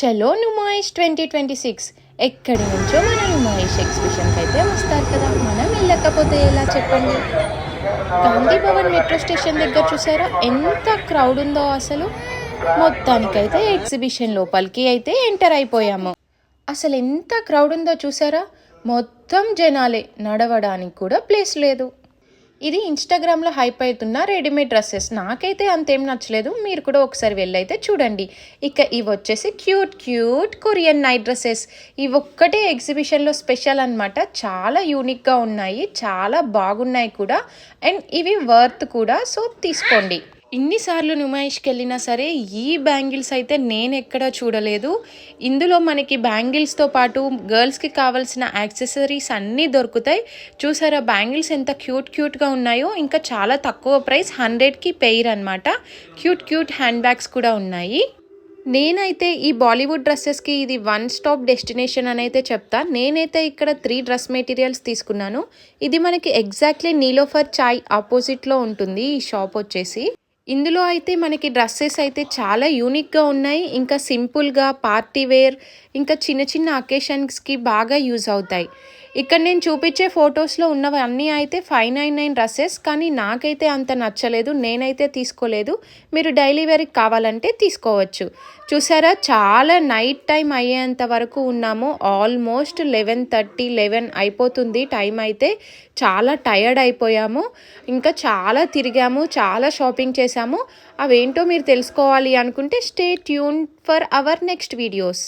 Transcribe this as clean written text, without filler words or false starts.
చలో నుమాయిష్ 2026 ఎక్కడి నుంచో మన నుమాయిష్ ఎగ్జిబిషన్కి అయితే వస్తారు కదా, మనం వెళ్ళకపోతే ఎలా చెప్పండి. గాంధీ భవన్ మెట్రో స్టేషన్ దగ్గర చూసారా ఎంత క్రౌడ్ ఉందో అసలు. మొత్తానికైతే ఎగ్జిబిషన్ లోపలికి అయితే ఎంటర్ అయిపోయాము. అసలు ఎంత క్రౌడ్ ఉందో చూసారా, మొత్తం జనాలే, నడవడానికి కూడా ప్లేస్ లేదు. ఇది ఇన్స్టాగ్రామ్లో హైప్ అవుతున్న రెడీమేడ్ డ్రెస్సెస్. నాకైతే అంతేం నచ్చలేదు, మీరు కూడా ఒకసారి వెళ్ళైతే చూడండి. ఇక ఇవి వచ్చేసి క్యూట్ కొరియన్ నైట్ డ్రెస్సెస్. ఇవి ఒక్కటే ఎగ్జిబిషన్లో స్పెషల్ అనమాట. చాలా యూనిక్గా ఉన్నాయి, చాలా బాగున్నాయి కూడా, అండ్ ఇవి వర్త్ కూడా, సో తీసుకోండి. ఇన్నిసార్లు నుమాయిష్కి వెళ్ళినా సరే ఈ బ్యాంగిల్స్ అయితే నేను ఎక్కడా చూడలేదు. ఇందులో మనకి బ్యాంగిల్స్తో పాటు గర్ల్స్కి కావాల్సిన యాక్సెసరీస్ అన్నీ దొరుకుతాయి. చూసారా బ్యాంగిల్స్ ఎంత క్యూట్గా ఉన్నాయో, ఇంకా చాలా తక్కువ ప్రైస్, 100కి పెయిర్ అనమాట. క్యూట్ హ్యాండ్ బ్యాగ్స్ కూడా ఉన్నాయి. నేనైతే ఈ బాలీవుడ్ డ్రెస్సెస్కి ఇది వన్ స్టాప్ డెస్టినేషన్ అని అయితే చెప్తా. నేనైతే ఇక్కడ 3 డ్రెస్ మెటీరియల్స్ తీసుకున్నాను. ఇది మనకి ఎగ్జాక్ట్లీ నీలోఫర్ చాయ్ ఆపోజిట్లో ఉంటుంది ఈ షాప్ వచ్చేసి. ఇందులో అయితే మనకి డ్రెస్సెస్ అయితే చాలా యూనిక్గా ఉన్నాయి. ఇంకా సింపుల్గా పార్టీ వేర్, ఇంకా చిన్న అకేషన్స్కి బాగా యూజ్ అవుతాయి. ఇక్కడ నేను చూపించే ఫొటోస్లో ఉన్నవన్నీ అయితే 599 డ్రెస్సెస్, కానీ నాకైతే అంత నచ్చలేదు, నేనైతే తీసుకోలేదు. మీరు డైలీ వేర్కి కావాలంటే తీసుకోవచ్చు. చూసారా చాలా నైట్ టైం అయ్యేంత వరకు ఉన్నాము. ఆల్మోస్ట్ 11:30 11 అయిపోతుంది టైం అయితే. చాలా టయర్డ్ అయిపోయాము, ఇంకా చాలా తిరిగాము, చాలా షాపింగ్ చేసాము. అవేంటో మీరు తెలుసుకోవాలి అనుకుంటే stay tune for our next videos.